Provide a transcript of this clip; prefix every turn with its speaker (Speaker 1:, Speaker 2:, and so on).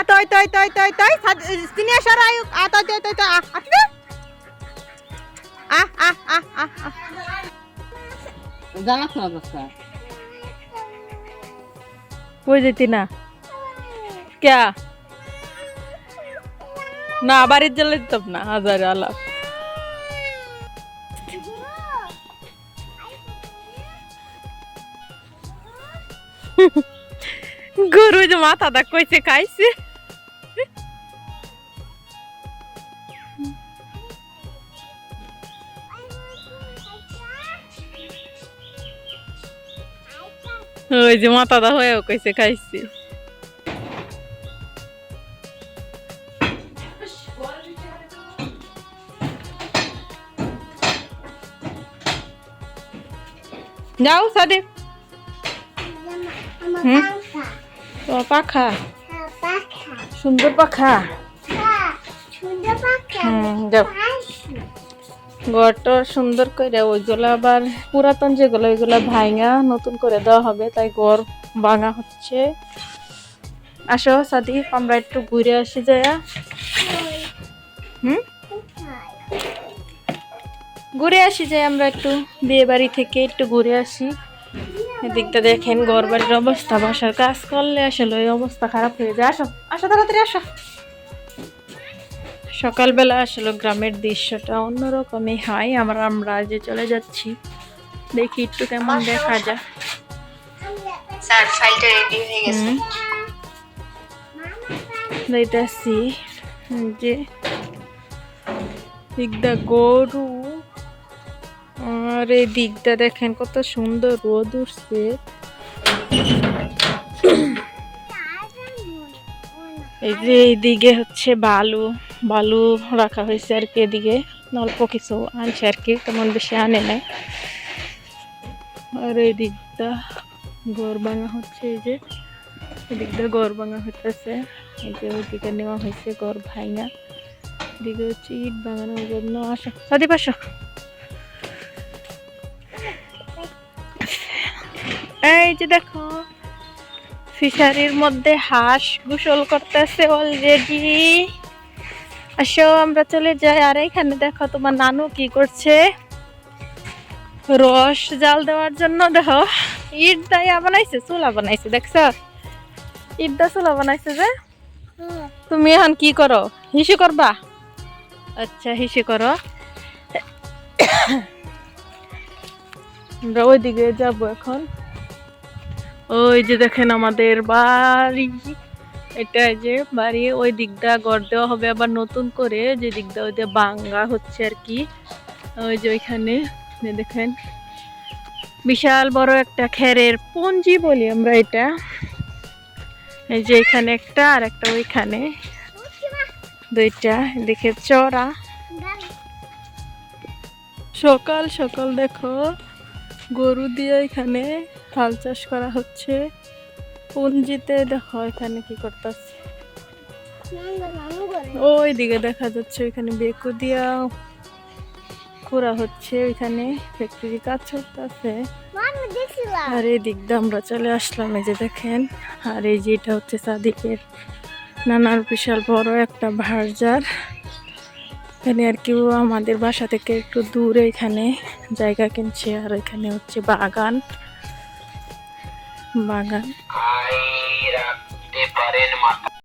Speaker 1: toi sini Syara yuk toi
Speaker 2: জানাস না দোস্তা
Speaker 1: ওই যেতি না क्या না বাড়ির জ্বালা দিতাম না হাজার আলাপ গরু যে মাথাটা কইছে খাইছে ওই যে মাথাটা হয়েও কইছে খাইছে যাও সাদে তো পাখা সুন্দর পাখা যাও ঘরটা সুন্দর করে ওইগুলা আবার পুরাতন যেগুলো ওইগুলা ভাঙা নতুন করে দেওয়া হবে তাই ঘর ভাঙা হচ্ছে আসো সাদি আমরা একটু ঘুরে আসি যায়া ঘুরে আসি যাই আমরা একটু বিয়ে বাড়ি থেকে একটু ঘুরে আসি এদিকটা দেখেন ঘর বাড়ির অবস্থা বাসার কাজ করলে আসলে ওই অবস্থা খারাপ হয়ে যায় আসো আসো তাড়াতাড়ি আসো সকালবেলা আসলে গ্রামের দৃশ্যটা অন্যরকমই হয় আমরা যে চলে যাচ্ছি দেখি একটু কেমন দেখা যায়
Speaker 2: স্যার ফাইলটা রেডি হয়ে গেছে
Speaker 1: যাইতাছি যে দিকটা গরু আর এই দিকটা দেখেন কত সুন্দর রোদ উঠছে এই যে এইদিকে হচ্ছে বালু রাখা হয়েছে আর কি এদিকে অল্প কিছু আনছে আর কি তেমন বেশি আনে নাই আর এই দিকটা ঘর ভাঙা হচ্ছে এই যে এদিকটা ঘর ভাঙা হইতেছে এই যে ওইদিকে নেওয়া হয়েছে ঘর ভাঙা এদিকে হচ্ছে ইট ভাঙানোর জন্য আসো সাদি পাশো এই যে দেখো ফিশারির মধ্যে হাঁস গোসল করতেছে অলরেডি আসো আমরা চলে যাই আর এখানে দেখো তোমার নানু কি করছে রস জাল দেওয়ার জন্য দেখো ইট দাইয়া বানাইছে চুলা বানাইছে দেখছো ইট দা চুলা বানাইছে যে তুমি এখন কি করো হিসু করবা আচ্ছা হিসু করো আমরা ওইদিকে যাবো এখন ওই যে দেখেন আমাদের বাড়ি এটা যে বাড়ি ওই দিকটা ঘর দেওয়া হবে আবার নতুন করে যে দিকটা ওই যে ভাঙ্গা হচ্ছে আর কি ওই যে ওইখানে দেখেন বিশাল বড় একটা খেরের পঞ্জি বলি আমরা এটা এই যে এখানে একটা আর একটা ওইখানে দুইটা দেখে চড়া সকাল সকাল দেখো গরু দিয়ে এখানে হাল চাষ করা হচ্ছে পুঞ্জিতে দেখো এখানে কি করতেছে ওই দিকে দেখা যাচ্ছে ওইখানে বেকু দিয়া করা হচ্ছে ওইখানে ফ্যাক্টরি কাজ চলতেছে আর এই দিক দিয়ে আমরা চলে আসলাম এই যে দেখেন আর এই যে এটা হচ্ছে সাদিকের নানার বিশাল বড় একটা ভার্জার এখানে আর কেউ আমাদের বাসা থেকে একটু দূরে এখানে জায়গা কিনছে আর এখানে হচ্ছে বাগান